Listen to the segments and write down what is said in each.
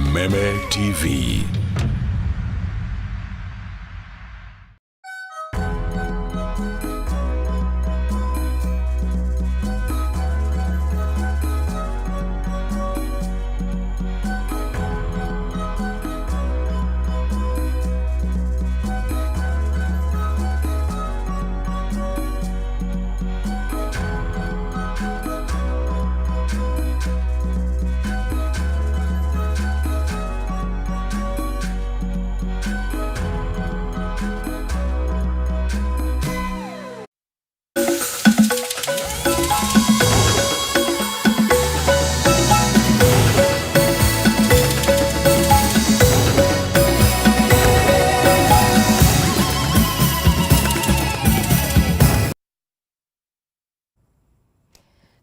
Kameme TV.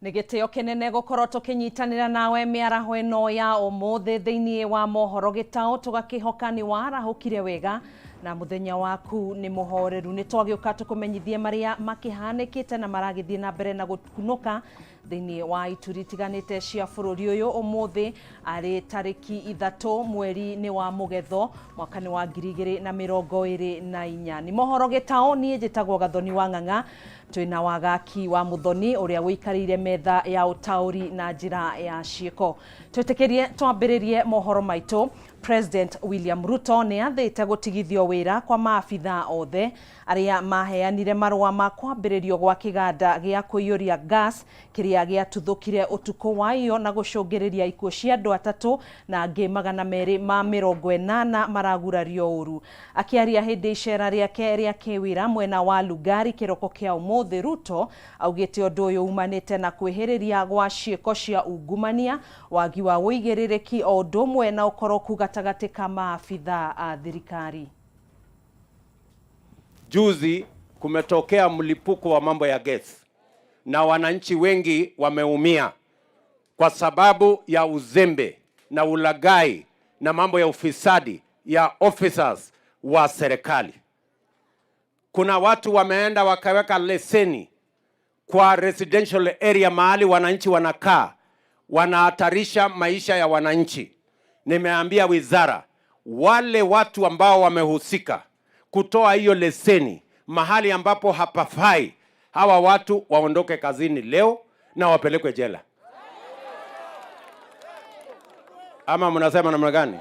Nigitio kinene gukorwo tukinyitanira nawe miaraho ino ya umuthi thiini wa Mohoro Gitau tugakihoka ni warahukire wega na muthenya waku ni muhoreru. Ni twagiuka tukumenyithie maria makihanikite na maragithie na mbere na gukunuka thiini wa ituri tiganite cia bururi uyu. Umuthi ari tariki 3 mweri ni wa mugetho mwaka ni wa 2024. Ni Mohoro Gitau, nie njitagwo Gathoni wa Ng'ang'a. Twina wagaki wa muthoni uria wikarire metha ya utauri na njira ya ciiko. Twitekerie twambiririe mohoro maitu. President William Ruto ni athite gutigithio wira kwa maafitha othe aria maheanire marua ma kwambiririo gwa kiganda gia kuiyuria gas kiria gia tuthukire utuko wayo na gucungiriria ikuo cia andu atatu na angi 280 maragurario uru. Akiaria hindi icera riake ria kiwira mwena wa Lugari kiroko kia umuthi, Ruto augite undu uyu umanite na kwihiriria gwa ciiko cia ungumania, wagi wa uigiririki o undu umwe na ukoroku gatagati ka maafitha a thirikari. Juzi kumetokea mlipuko wa mambo ya gesi na wananchi wengi wameumia kwa sababu ya uzembe na ulaghai na mambo ya ufisadi ya officers wa serikali. Kuna watu wameenda wakaweka leseni kwa residential area mahali wananchi wanakaa, wanahatarisha maisha ya wananchi. Nimeambia wizara wale watu ambao wamehusika kutoa hiyo leseni mahali ambapo hapafai, hawa watu waondoke kazini leo na wapelekwe jela. Ama mnasema namna gani?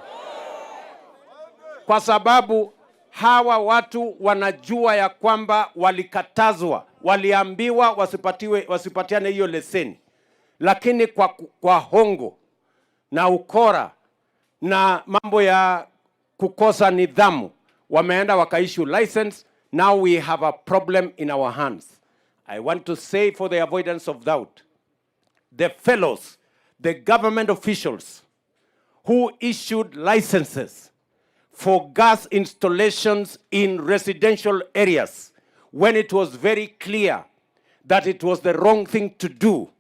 Kwa sababu hawa watu wanajua ya kwamba walikatazwa, waliambiwa wasipatiane hiyo leseni, lakini kwa hongo na ukora na mambo ya kukosa nidhamu wameenda wakaissue license. Now we have a problem in our hands. I want to say, for the avoidance of doubt, the fellows, the government officials who issued licenses for gas installations in residential areas when it was very clear that it was the wrong thing to do,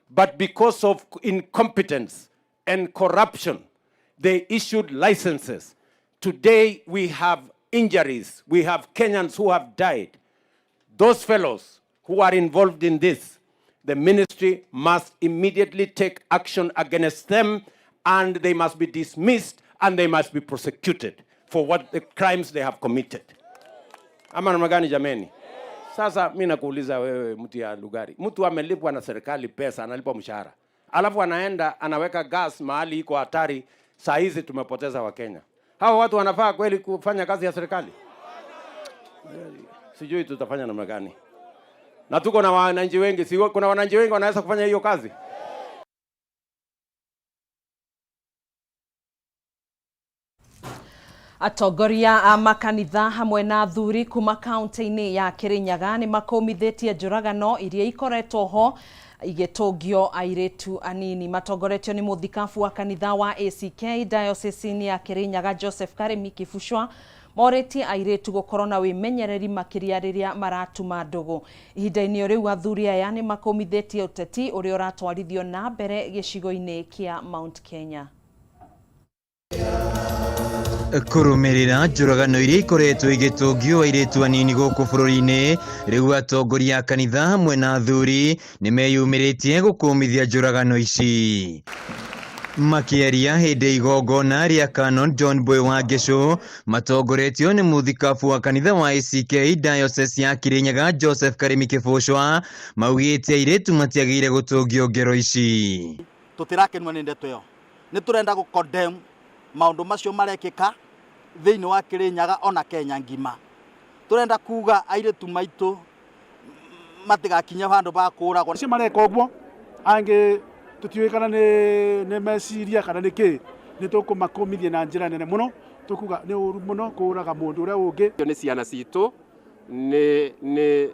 but because of incompetence and corruption, they issued licenses. Today we have injuries. We have Kenyans who have died. Those fellows who are involved in this, the ministry must immediately take action against them, and they must be dismissed and they must be prosecuted for what the crimes they have committed. Ama namna gani jameni? Sasa mimi nakuuliza wewe mtu ya Lugari. Mtu amelipwa na serikali pesa, analipwa mshahara. Alafu anaenda anaweka gas mahali iko hatari. Saa hizi tumepoteza Wakenya. Hawa watu wanafaa kweli kufanya kazi ya serikali? Sijui tutafanya namna gani. Na tuko na wananchi wengi, si kuna wananchi wengi wanaweza kufanya hiyo kazi? Atongoria a makanitha hamwe na athuri kuma kaunti-ini ya Kirinyaga ni makomithitie njuragano iria ikoretwo ho igitungio airetu anini. Matongoretio ni muthikabu wa kanitha wa ACK diocese ya Kirinyaga Joseph Karemi Kibuchwa moreti airetu gukorwo na wimenyereri makiria riria maratuma ndugu. Ihinda-ini riu athuri aya ni makomithitie uteti uria uratwarithio na mbere gicigo-ini kia Mount Kenya. Kurumirira njuragano iria ikoretwo igitungio airetu anini guku bururi-ini, riu atongoria a kanitha hamwe na athuri ni meyumiritie gukumithia njuragano ici. Makiaria hindi igongona ria Canon John Boy wa Gesho matongoretio ni muthikabu wa kanitha wa ACK Diocese ya Kirinyaga Joseph Karimi Kibuchwa maugite airetu matiagire gutungio ngero ici. Tutirakenwa ni ndeto yo ni turenda gu condemn maundu macio marekika thiini wa Kirinyaga ona Kenya ngima. Turenda kuga airetu maitu matigakinya vandu ba kuragwo cio mareka uguo ange tutiwikana ne meciria kana niki ni tukumakomithia na njira nene muno tukuga ni uru muno kuraga mundu uria ungi ni ciana citu ni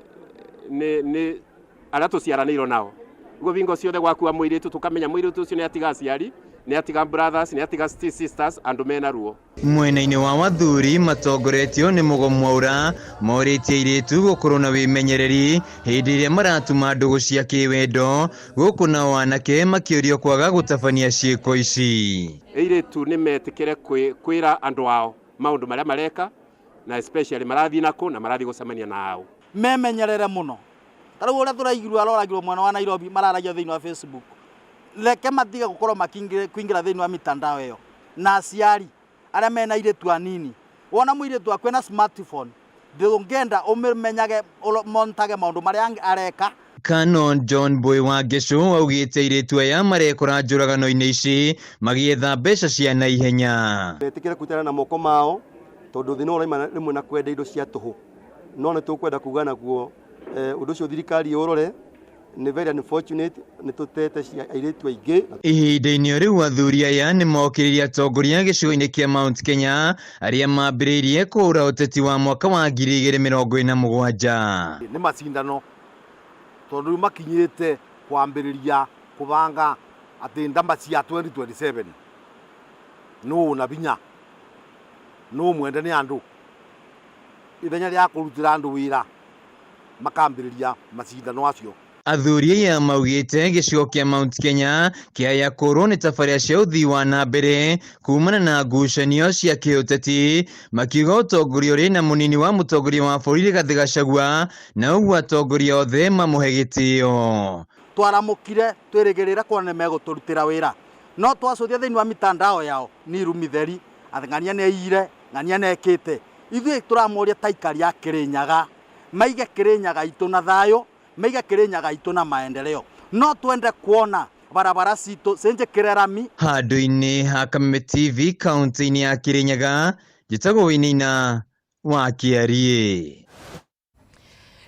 ara tuciaranirwo nao guo vingo ciothe gwakua muiritu tukamenya muiritu ucio ni atiga aciari ni atiga brothers ni atiga sisters andu mena ruo. Mwena-ini wa wathuri matongoretio ni mugomo ura moritie iritu gukorwo na wimenyereri hindi iria maratuma ndugu cia kiwendo guku na wanake makiorio kwaga gutabania ciiko ici. Iritu ni metikire kwira andu ao maundu maria mareka na especially marathi nako na marathi gucemania nao memenyerere muno. Tariu uria turaigirwo aroragirwo mwana wa Nairobi mararagia thiini wa Facebook leke matiga gukorwo kuingira thiini wa mitandao iyo na aciari aria mena iretu anini wona muiretu akwena smartphone ndungenda umenyage montage maundu maria areka. Canon John Boy wa Gesho augite iretu aya marekora njuragano-ini ici magietha mbeca cia naihenya. Betikire kutana na moko mao tondu thina uraima rimwe na kwenda indo cia tuhu no ni tukwenda kuga naguo undu ucio thirikari urore ni very unfortunate ni tutete cia airetu aingi. Ihinda-ini riu athuri aya ni mokiririe atongoria gicigo-ini kia Mount Kenya aria mambiriirie kuura uteti wa mwaka wa 2027. Ni macindano tondu makinyite kwambiriria kubanga ati ndamba cia 2027 no na binya no mwende ni andu ithenya ria kurutira andu wira makambiriria macindano acio. Athuri aya maugite gicigo kia Mount Kenya kiaya korwo ni tafaria cia uthii wa na mbere kumana na ngucanio cia kiuteti makiuga utongoria uri na munini wa mutongoria wa bũrũri Rigathi Gachagua na uguo atongoria othe mamuhe gitio. Twaramukire twirigirira kuona meguturutira wira no twacuthia thiini wa mitandao yao ni rumitheri athangania ne ire ngania nekite ithui turamuria taikari ya Kirinyaga maige Kirinyaga itu na thayo meiga Kirinyaga itu na maendeleo no twende kuona barabara citu cenjekire rami. Handu-ini ha Kameme TV kaunti-ini ya Kirinyaga njitagwo Winaina wa Kiarie.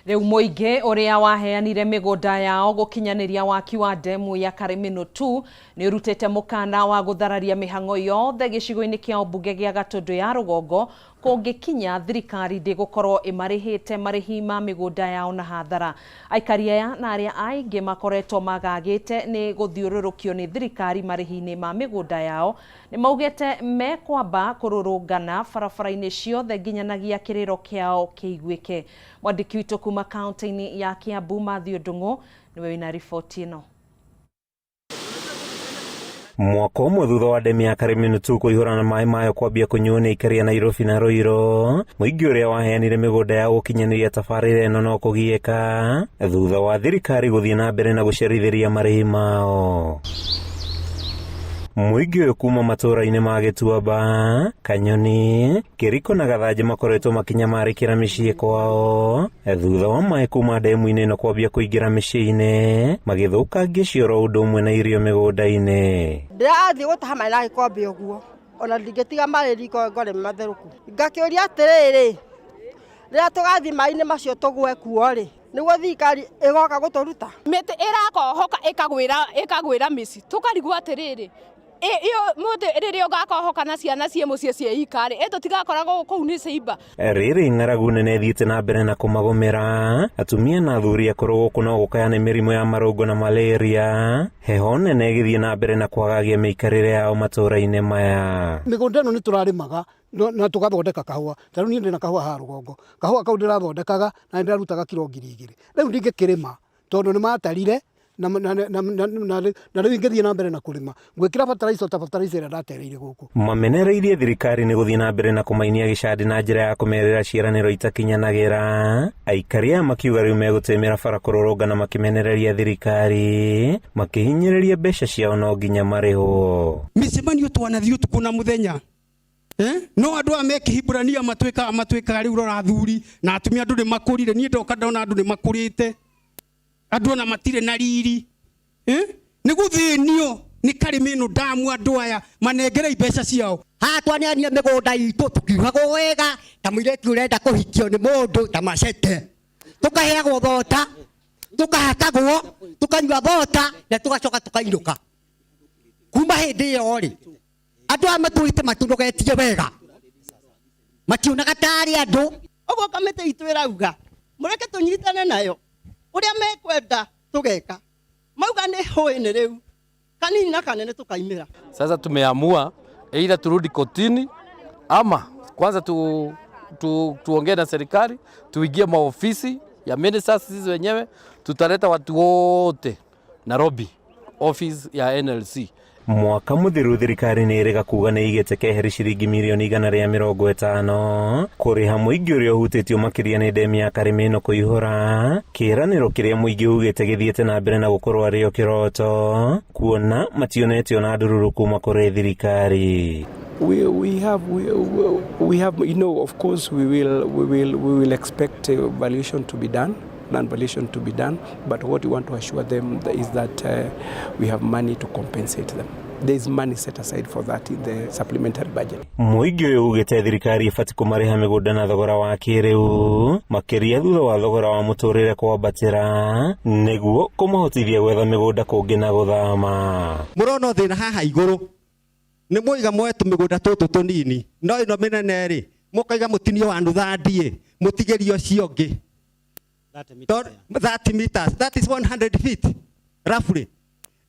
Riu muingi uria waheanire migunda yao gukinyaniria waki wa demu ya Karimino 2 ni urutete mukana wa guthararia mihango yothe gicigo-ini kia ubunge gia Gatundu ya Rugongo kungikinya thirikari ndigukorwo imarihite marihi ma migunda yao na hathara. Aikari aya na aria aingi makoretwo magagite ni guthiururukio ni thirikari marihi-ini ma migunda yao ni maugite mekwamba kururungana barabara-ini ciothe nginyanagia kiriro kiao kiiguike. Mwandiki witu kuma kaunti-ini ya Kiambu Mathew Ndung'u niwe wina riboti ino. Mwaka umwe thutha wa demu ya Karimino 2 kuihura na mai mayo kwambia kunyuo ni ikari ya Nairobi na Ruiru, muingi uria waheanire migunda ya gukinyaniria tabarira ino no kugieka thutha wa thirikari guthii na mbere na gucerithiria marihi mao. Muingi uyu kuma matura-ini ma Gituamba, Kanyoni, Kiriko na Gathaja makoretwo makinyamarikira micii kwao thutha wa mai kuma demu-ini ino kwambia kuingira micii-ini magithukangia cioro undu umwe na irio migunda-ini. Ndirathi gutaha mai na gikombe uguo ona ndingitiga mari riko ngore matheruku ngakiuria atiriri rira tugathi mai-ini macio tugwe kuo ri niguo thirikari igoka guturuta miti irakohoka ikagwira mici tukarigwo atiriri iyo muthi riri ugakohoka na ciana cie mucie cie ikari tutigakoragwo kuu ni ceiba. Riri ng'aragu nene thiite na mbere na kumagumira atumia na athuri akorwo guku no gukayana mirimo ya marungo na malaria heho nene igithie na mbere na kwagagia miikarire yao matura-ini maya. migunda ino ni turarimaga na tugathondeka kahua tariu ni ndina kahua ha Rugongo kahua kau ndirathondekaga na ndirarutaga kilo 2,000 riu ndingikirima tondu ni matarire na rĩu ingĩthiĩ na mbere na kũrĩma ngwĩkĩra fertilizer ta fertilizer ĩrĩa ndatereire gũkũ. Mamenereirie thirikari nĩ gũthiĩ na mbere na kũmainia gĩcandi na njĩra ya kũmerera ciĩranĩro itakinyanagĩra. Aikari aya makiuga rĩu megũtĩmĩra bara kũrũrũngana makimenereria thirikari makihinyĩrĩria mbeca ciao no nginya marĩhwo. Mĩcemanio twanathiĩ ũtukũ na mũthenya no andũ aya mekĩhimbũrania matuĩkaga rĩu rora athuri na atumia andũ nĩ makũrire. Niĩ ndoka ndona andũ nĩ makũrĩte, andũ ona matirĩ na riri nĩ gũthĩnio nĩ Kameme ĩno ndamu andũ aya manengerei mbeca ciao. Haha twanĩania mĩgũnda itũ tũkiugagwo wega ta mũirĩtu ũrenda kũhikio nĩ mũndũ ta macete, tũkaheagwo thota, tũkahakagwo, tũkanyua thota na tũgacoka tũkainũka. Kuma hĩndĩ ĩyo rĩ andũ aya matũrĩte matũnogetie wega mationaga tarĩ andũ. Ũguo kamĩtĩ itũ ĩrauga mũreke tũnyitane nayo ũrĩa mekwenda tũgeka. Mauga nĩ hũĩ rĩu kanini na kanene tukaimira. Sasa tumeamua aidha turudi kotini ama kwanza tuongee na serikali, tuingie maofisi ya ministers sisi wenyewe, tutaleta watu wote Nairobi office ya NLC. Mwaka mũthiru thirikari nĩ ĩrĩga kuga nĩ igĩte keheri ciringi mirioni 150 kũrĩha mũingĩ ũrĩa ũhutĩtio makĩria nĩ ndemu ya Kameme ĩno kũihũra, kĩĩranĩro kĩrĩa mũingĩ ugĩte gĩthiĩte na mbere na gũkorwo arĩo kĩroto kuona mationetio na ndururu kuma kũrĩ thirikari. We have, you know, of course we will expect valuation to be done, non-valuation to be done, but what we want to assure them is that we have money to compensate them. There is money set aside for that in the supplementary budget. Mũingĩ ũyũ ugĩte thirikari ĩbatiĩ kũmarĩha mĩgũnda na thogora wa kĩrĩu makĩria thutha wa thogora wa mũtũrĩre kwambatĩra nĩguo kũmahotithia gwetha mĩgũnda kũngĩ na gũthama. Mũrona thĩna haha igũrũ nĩ mũiga mwetu mĩgũnda tũtũ tũnini no ĩno mĩnene rĩ mũkaiga mũtinio wa nuthandie mũtigĩrio cio ngĩ 30 meters, that is 100 feet roughly.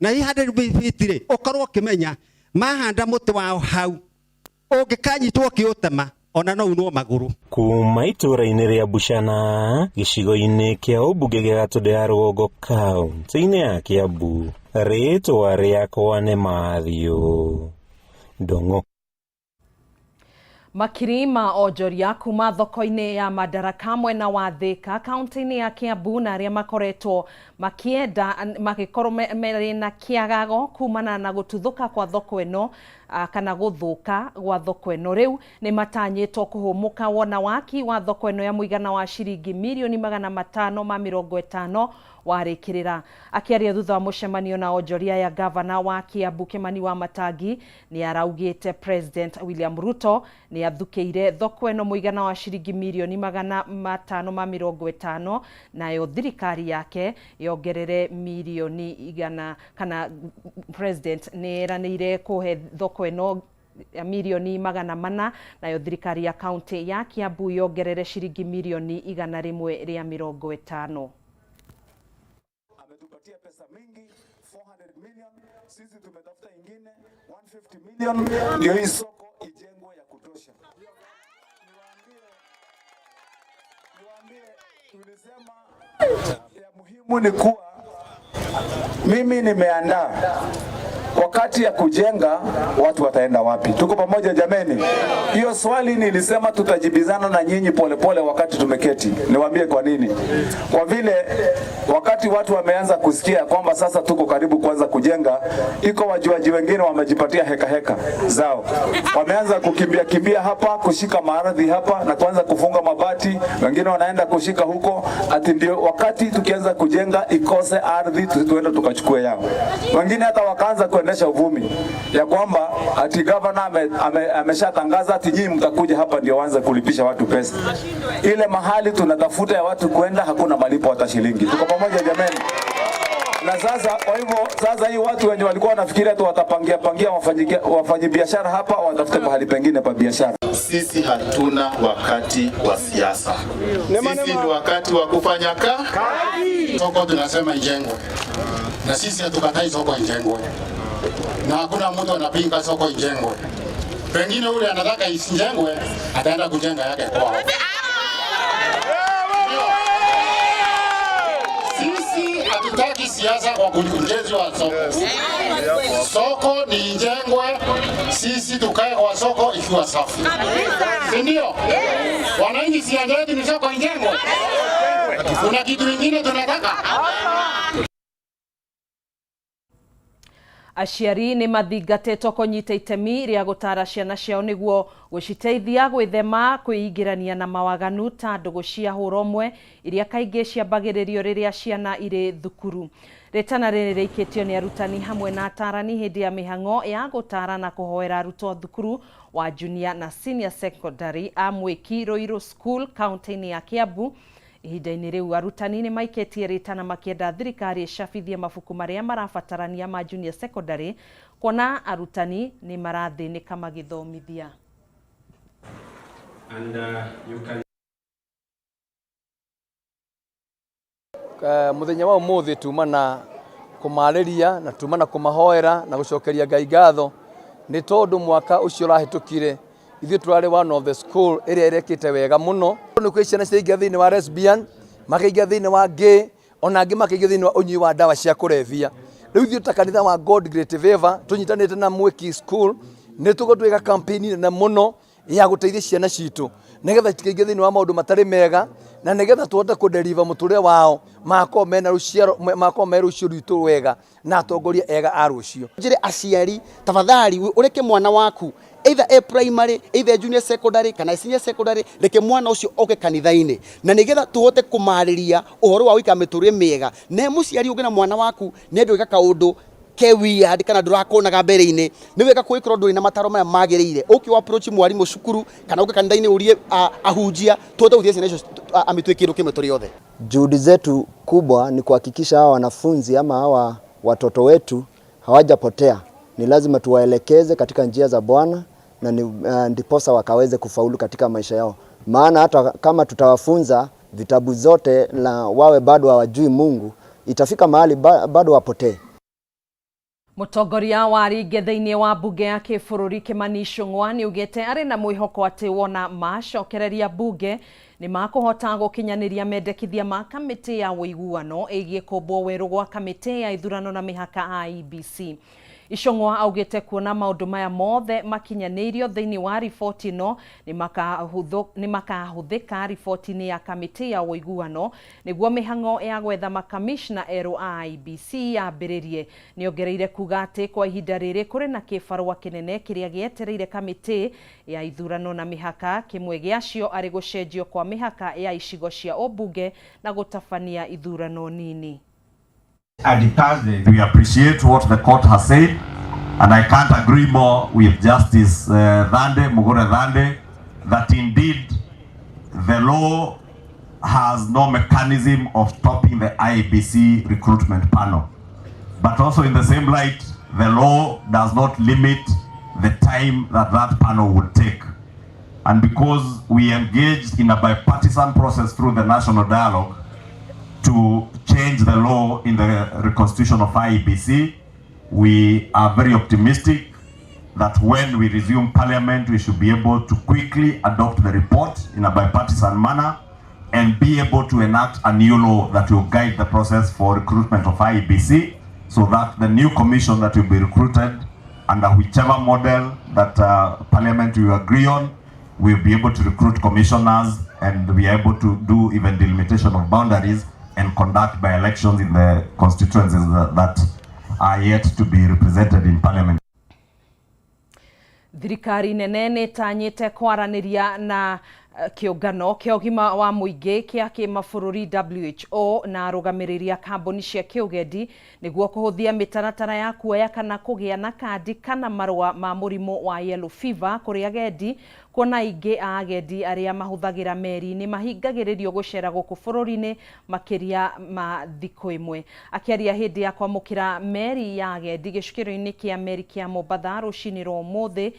Na 100 feet rĩ ũkorwo ũkĩmenya mahanda mũtĩ wao hau ũngĩkanyitwo kĩũtema ona no unwo magũrũ. Kuma itũra-inĩ rĩa Buchana gĩcigo-inĩ kĩa ũmbunge gĩa Gatũndũ ya rũgongo kaunti-inĩ ya Kiambu, rĩtwa rĩakwa nĩ Mathiũ Ndong'o. Makiri ma onjoria kuma thoko-inĩ ya Madaraka mwena wa Thika kaunti-inĩ ya Kiambu na arĩa makoretwo makienda magikorwo merĩ na kĩagago kumana na gũtuthũka kwa thoko ĩno kana gũthũka gwa thoko ĩno. Rĩu nĩ matanyĩtwo kũhũmũka wona waki wa thoko ĩno ya mũigana wa ciringi mirioni 550 warĩkĩrĩra. Akĩaria thutha wa mũcemanio na onjoria ya gavana wa Kiambu Kimani wa Matangi nĩ araugĩte President William Ruto nĩ athukĩire thoko ĩno mũigana wa ciringi mirioni 550 nayo thirikari yake yongerere mirioni 100 kana President nĩ eranĩire kũhe thoko ĩno mirioni 400 nayo thirikari ya kaunti ya Kiambu yongerere ciringi mirioni 150. Ametupatia pesa mingi 400 million, sisi tumetafuta ingine 150 million ndio hii soko ijengwe ya kutosha. Niwaambie tulisema ya muhimu ni kuwa mimi nimeandaa wakati ya kujenga watu wataenda wapi. Tuko pamoja jameni? Hiyo swali nilisema tutajibizana na nyinyi polepole wakati tumeketi. Niwaambie kwa nini? Kwa vile wakati watu wameanza kusikia kwamba sasa tuko karibu kuanza kujenga, iko wajuaji wengine wamejipatia heka zao. Wameanza kimbia hapa, kushika maardhi hapa na kuanza kufunga mabati, wengine wanaenda kushika huko, ati ndio wakati tukianza kujenga ikose ardhi tuende tukachukue yao. Wengine hata wakaanza kuendesha uvumi ya kwamba ati governor ameshatangaza ati nyinyi mtakuja hapa ndio waanze kulipisha watu pesa. Ile mahali tunatafuta ya watu kwenda hakuna malipo hata shilingi. Tuko pamoja jameni? Na sasa kwa hivyo sasa hii watu wenye walikuwa wanafikiria tu watapangia wafanyi biashara hapa watafute mahali pengine pa biashara. Sisi hatuna wakati wa siasa. Sisi ni wakati wa kufanya kazi. Soko tunasema ijengwe. Na sisi hatukatai soko ijengwe. Na hakuna mtu anapinga soko ijengwe. Pengine ule anataka isijengwe ataenda kujenga yake kwao. Sisi hatutaki siasa kwa ujenzi wa soko. Soko ni njengwe, sisi tukae kwa soko ikiwa safi. Si ndio? Wananchi si yetu ni soko njengwe. Kuna kitu kingine tunataka. Aciari nĩ mathingatĩtwo kũnyita itemi rĩa gũtara ciana ciao nĩguo gũciteithia gwĩthema kwĩingĩrania na mawaganu ta ndũgũ cia hũra-ũmwe iria kaingĩ ciambagĩrĩrio rĩrĩa ciana irĩ thukuru. Rĩtana rĩrĩ rĩikĩtio nĩ arutani hamwe na atarani hĩndĩ ya mĩhang'o ya gũtara na kũhoera arutwo thukuru wa junior na senior secondary a Mwĩki Ruiru School kaunti-inĩ ya Kiambu. Ihinda-inĩ rĩu arutani nĩ maikĩtie rĩtana makĩenda thirikari ĩcabithie mabuku marĩa marabatarania ma junior secondary, kuona arutani nĩ marathĩnĩka magĩthomithia. Muthenya wa ũmũthĩ tuma na kũmarĩria na tuma na kũmahoera na gũcokeria Ngai ngatho nĩ tondũ mwaka ũcio ũrahĩtũkire ithuĩ tũrarĩ one of the school ĩrĩa ĩrekĩte wega mũno. Nĩ kwĩ ciana ciaingĩa thĩinĩ wa lesbian, makaingĩa thĩinĩ wa gay, ona angĩ makaingĩa thĩinĩ wa ũnyui wa ndawa cia kũrebia. Rĩu ithuĩ ta kanitha wa God Great Favor tũnyitanĩte na Mwĩki School nĩ tũgũtwĩka campaign nene mũno ya gũteithia ciana citũ nĩgetha cikaingĩa thĩinĩ wa maũndũ matarĩ mega na nĩgetha tũhote kũdeliver mũtũrĩre wao makorwo mena rũciaro makorwo me rũciũ rwitũ wega na atongoria ega a rũciũ. Njĩre aciari tafadhali ũreke mwana waku either a primary, either junior secondary kana senior secondary, reke mwana ũcio oke kanitha-inĩ na nĩgetha tũhote kũmarĩria ũhoro wa gũikara mĩtũrĩre mĩega. Na mũciari ũngĩ na mwana waku nĩ ndũĩka kaũndũ kewi kana ndũrakonaga mbere-inĩ nĩ wega kwĩkorwo ndũrĩ na mataro maya magĩrĩire. Ũkĩ approach mwarimũ cukuru kana ũke kanitha-inĩ ũrie ahunjia tũhote gũthiĩ ciana icio amitwe kĩndũ kĩmwe tũrĩ othe. Juhudi zetu kubwa ni kuhakikisha hawa wanafunzi ama hawa watoto wetu hawajapotea. Ni lazima tuwaelekeze katika njia za Bwana na ndiposa wakaweze kufaulu katika maisha yao. Maana hata kama tutawafunza vitabu zote na wawe bado hawajui Mungu, itafika mahali bado wapotee. Mũtongoria wa Ringe thĩinĩ wa mbunge ya kĩbũrũri Kimani Ichung'wa nĩaugĩte arĩ na mwĩhoko atĩ wona macokereria mbunge nĩ makũhota gũkinyanĩria mendekithia ma kamĩtĩ ya ũiguano ĩgiĩ kũmbwo werũ gwa kamĩtĩ ya ithurano na mĩhaka IEBC. Ichung'wa augĩte kuona maũndũ maya mothe makinyanĩirio thĩinĩ wa riboti ĩno nĩ makahũthĩka riboti-inĩ ya kamĩtĩ ya ũiguano nĩguo mĩhang'o ya gwetha makamishna erũ a IEBC yambĩrĩrie. Nĩongereire kuga atĩ kwa ihinda rĩrĩ kũrĩ na kĩbarũa kĩnene kĩrĩa gĩetereire kamĩtĩ ya ithurano na mĩhaka, kĩmwe gĩacio arĩ gũcenjio kwa mĩhaka ya icigo cia ũmbunge na gũtabania ithurano nini. And Thursday, we appreciate what the court has said, and I can't agree more with Justice Mohoro Gitau, that indeed the law has no mechanism of stopping the IEBC recruitment panel. But also in the same light, the law does not limit the time that that panel would take. And because we engaged in a bipartisan process through the national dialogue, to change the law in the reconstitution of IEBC, we are very optimistic that when we resume parliament, we should be able to quickly adopt the report in a bipartisan manner and be able to enact a new law that will guide the process for recruitment of IEBC, so that the new commission that will be recruited under whichever model that parliament will agree on, will be able to recruit commissioners and be able to do even delimitation of boundaries and conduct by elections in the constituencies that are yet to be represented in parliament. Thirikari nene nĩtanyĩte kwaranĩria na kĩũngano kĩa ũgima wa mũingĩ kĩa kĩmabũrũri WHO na arũgamĩrĩri a kambuni cia kĩũgendi nĩguo kũhũthia mĩtaratara ya kuoya kana kũgĩa na kandi kana marũa ma mũrimũ wa yellow fever kũrĩ agendi, kuona aingĩ a agendi arĩa mahũthagĩra meri nĩ mahingagĩrĩrio gũcera gũkũ bũrũri-inĩ makĩria ma thikũ ĩmwe. Akĩaria hĩndĩ ya kwamũkĩra meri ya agendi gĩcukĩro-inĩ kĩa meri kĩa Mombatha rũcinĩ rwa ũmũthĩ,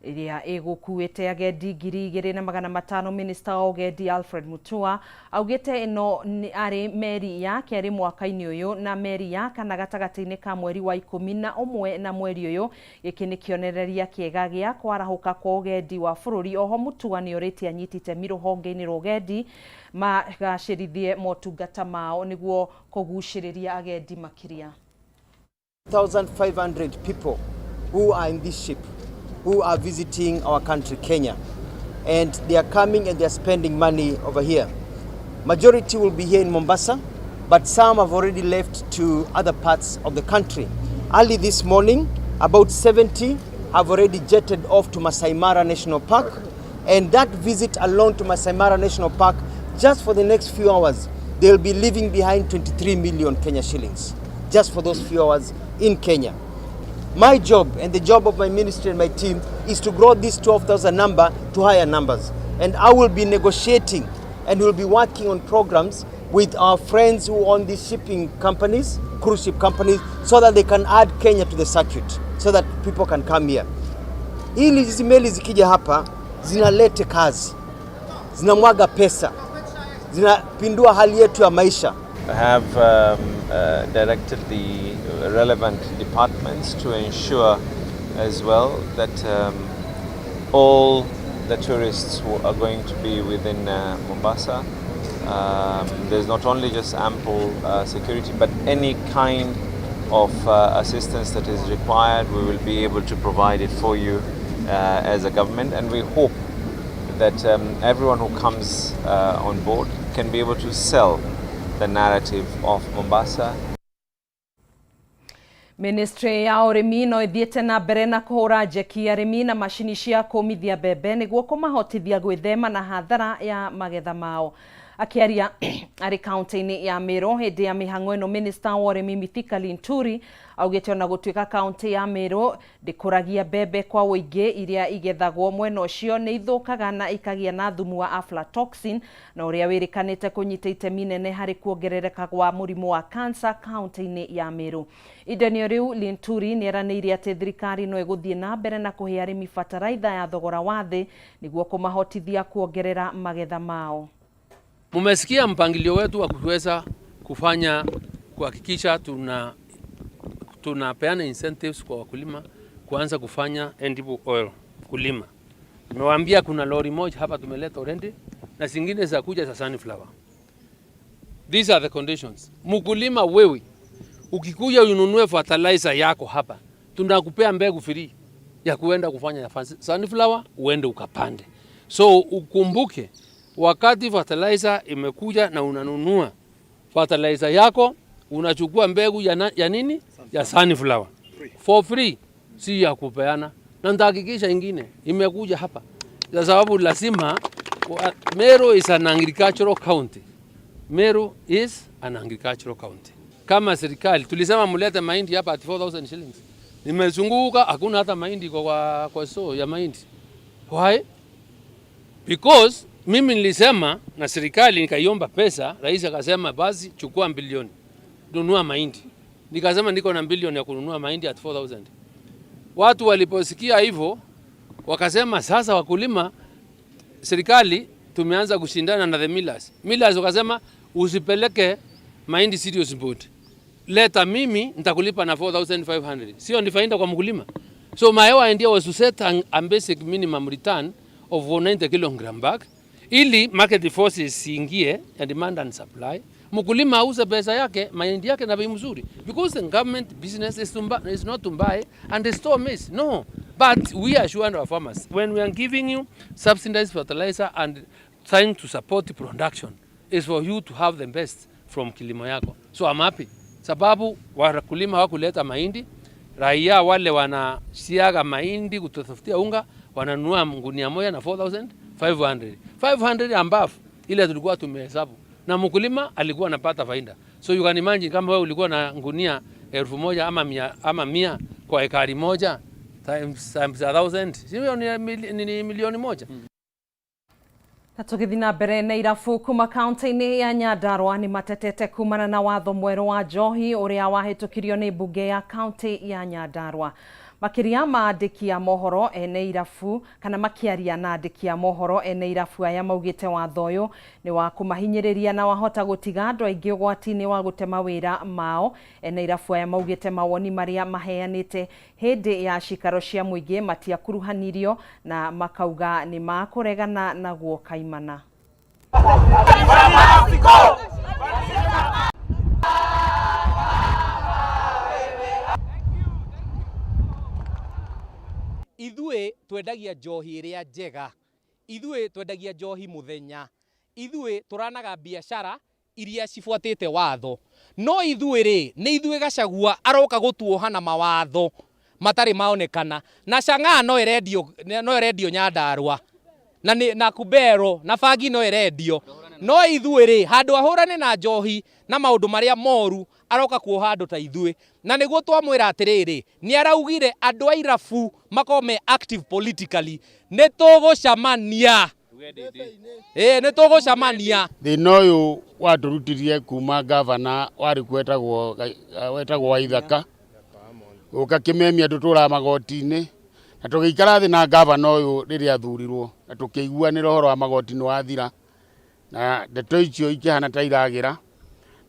iria igukuite agendi 2,500. Minister wa ugendi Alfred Mutua augite ino ari meri ya keri mwaka-ini uyu na meri ya kana gatagati-ini ka mweri wa 11 na mweri uyu giki ni kionereria kiega gia kwarahuka kwa ugendi wa bururi. Oho Mutua ni oritie anyitite miruhonge-ini rwa ugendi magacirithie motungata mao niguo kuguciriria agendi makiria. 1,500 people who are in this ship, who are visiting our country, Kenya, and they are coming and they are spending money over here. Majority will be here in Mombasa, but some have already left to other parts of the country. Early this morning, about 70 have already jetted off to Masai Mara National Park, and that visit alone to Masai Mara National Park, just for the next few hours, they'll be leaving behind 23 million Kenya shillings, just for those few hours in Kenya. My job and the job of my ministry and my team is to grow this 12,000 number to higher numbers. And I will be negotiating and we'll be working on programs with our friends who own these shipping companies, cruise ship companies, so that they can add Kenya to the circuit, so that people can come here. Ili hizi meli zikija hapa, zinalete kazi, zinamwaga pesa, zinapindua hali yetu ya maisha. I have directed the relevant departments to ensure as well that all the tourists who are going to be within Mombasa, there's not only just ample security, but any kind of assistance that is required, we will be able to provide it for you as a government. And we hope that everyone who comes on board can be able to sell the narrative of Mombasa. Ministry ya urimi no ithiete na mbere na kuhura njeki arimi na macini cia kumithia mbembe niguo kumahotithia gwithema na hathara ya magetha mao. Akiaria ari kaunti-ini ya Meru hindi ya mihango ino, Minister wa urimi Mithika Linturi augite ona gutuika kaunti ya Meru ndikuragia mbembe kwa uingi iria igethagwo mwena ucio ni ithukaga na ikagia na thumu wa aflatoxin na uria wirikanite kunyita itemi nene hari kuongerereka kwa murimu wa cancer kaunti-ini ya Meru. Idenio riu Linturi ni eraniire ati thirikari no iguthie na mbere na kuhe arimi fataraitha ya thogora wa thi niguo kumahotithia kuongerera magetha mao. Mumesikia mpangilio wetu wa kuweza kufanya kuhakikisha tunapeana incentives kwa wakulima kuanza kufanya edible oil kulima. Nimewaambia kuna lori moja hapa tumeleta already na zingine za kuja za sunflower. These are the conditions. Mkulima wewe ukikuja ununue fertilizer yako hapa, tunakupea mbegu free ya kuenda kufanya sunflower uende ukapande. So ukumbuke wakati fertilizer imekuja na unanunua fertilizer yako, unachukua mbegu ya nini? Ya sunflower. For free, si ya kupeana. Na nitahakikisha ingine imekuja hapa. Kwa sababu lazima, Meru is an agricultural county. Meru is an agricultural county. Kama serikali tulisema mulete mahindi hapa at 4,000 shillings. Nimezunguka hakuna hata mahindi kwa so ya mahindi. Why? Because mimi nilisema na serikali nikaiomba pesa, rais akasema basi chukua bilioni nunua mahindi. Nikasema niko na bilioni ya kununua mahindi at 4,000. Watu waliposikia hivyo wakasema sasa wakulima, serikali tumeanza kushindana na the millers. Millers wakasema usipeleke mahindi serious board. Leta mimi nitakulipa na 4,500. Sio ni faida kwa mkulima. So my idea was to set a basic minimum return of 90 kg back ili market forces siingie ya demand and supply. Mkulima auze pesa yake, mahindi yake na bei mzuri. Because the government business is not to buy and store maize. No. But we assure our farmers, when we are giving you subsidized fertilizer and trying to support the production, is for you to have the best from kilimo yako. So I'm happy. Sababu wakulima hawakuleta mahindi, raia wale wanasiaga mahindi kutafutia unga, wananunua gunia moja na 4,500. 500 above ile tulikuwa tumehesabu. Na mkulima alikuwa anapata faida. So you can imagine kama wewe ulikuwa na gunia 1,000 ama 100 kwa ekari moja times 1,000, sio ni milioni moja. Tugithi na mbere na irabu kuma kaunti-ini ya Nyandarua ni matetete kumana na watho mweru wa njohi uria wahitukirio ni bunge ya kaunti ya Nyandarua. Makiria maandiki a mohoro ene irabu kana makiaria na andiki a mohoro ene irabu aya maugite watho uyu ni wa kumahinyiriria na wahota gutiga andu aingi ugwati-ini wa gutema wira mao. Ene irabu aya maugite mawoni maria maheanite hindi ya cikaro cia muingi matiakuruhanirio na makauga ni makuregana naguo kaimana. Ithue twendagia njohi iria njega, ithue twendagia njohi muthenya, ithue turanaga biashara iria cifuatite watho, no ithue ri ni ithue Gachagua aroka gutuoha na mawatho matari maonekana na Chang'aa no erendio Nyandarua na Kubero na Bangi no erendio, no ithue ri handu ahurane na njohi na maundu maria moru aroka kuoha andu ta ithue, na niguo twamwira atiriri ni araugire andu a irabu makome active politically ni tugucamania ni tugucamania. Thina uyu waturutirie kuma gavana wari kwetagwo Waithaka uka Kameme andu tura magoti-ini na tugikara thi na gavana uyu riria athurirwo na tukiguanira uhoro wa magoti ni wathira na ndeto icio ikihana ta iragira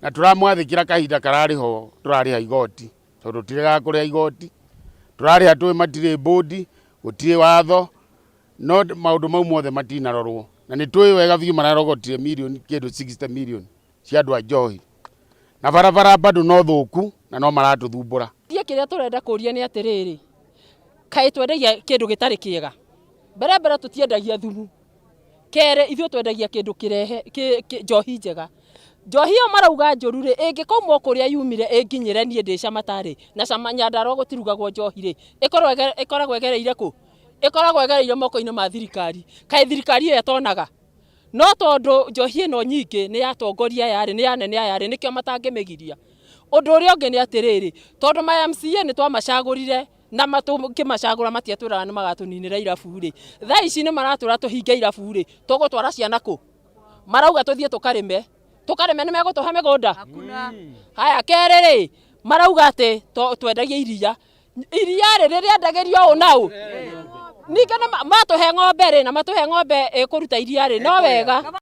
na turamwathikira kahinda karariho turariha igoti tondu tirega kuria igoti turariha twi matire bodi gutire watho no maundu mau mothe matinarorwo na ni twi wega biu mararogotire milioni kindu 60 million cia andu a njohi na barabara bado no thuku na no maratuthumbura. Thie kiria turenda kuria ni atiriri kai twendagia kindu gitari kiega mbere tutiendagia thumu kere ithio twendagia kindu kirehe njohi njega. Njohi yo marauga njuru ri ingikomo kuria yumire inginyire nie ndica matari na cama Nyandarua gutirugagwo njohi ri ikoragwo egereire ku ikoragwo egereire moko-ini ma thirikari kai thirikari iyo yatonaga no tondu njohi ino nyingi ni yatongoria yari ni yanene yari nikio matangimigiria. Undu uria ungi ni atiriri tondu ma MCA ni twamacagurire na matukimacagura matiatwiraga ni magatuninira irabu ri thaa ici ni maratwira tuhinge irabu ri tugutwara ciana ku marauga tuthie tukarime ni megutuha migunda haya kere ri marauga ati twendagia iria ri riendagirio u nau ninge matuhe ng'ombe ri na matuhe ng'ombe kuruta iria ri no wega.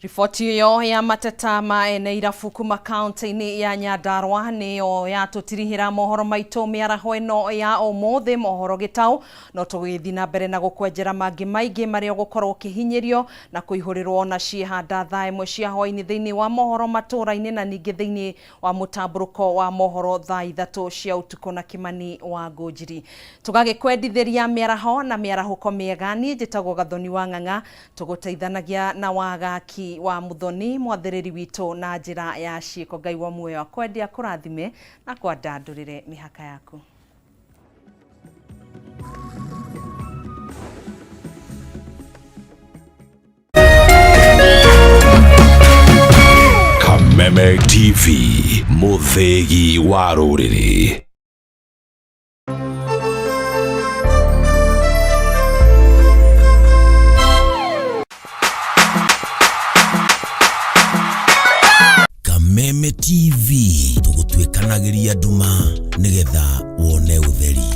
Riboti iyo ya mateta ma ene irabu kuma kaunti-ini ya Nyandarua niyo yatutirihira mohoro maitu miaraho ino ya umuthi Mohoro Gitau no tugithi na mbere na gukwenjera mangi maingi maria gukorwo kihinyirio na kuihurirwo na ciihanda thaa imwe cia hwaini thiini wa mohoro matura-ini na ningi thiini wa mutamburuko wa mohoro thaa 3 cia utuku na Kimani wa Ngunjiri. Tugagikwendithiria miaraho na miarahuko miega ni njitagwo Gathoni wa Ng'ang'a tuguteithanagia na wagaki wa Muthoni mwathiriri witu na njira ya ciiko. Ngai wa muoyo akwendia kurathime na kwandandurire mihaka yaku. Kameme TV muthegi wa ruriri. Kameme TV tugutwikanagiria nduma nigetha wone utheri.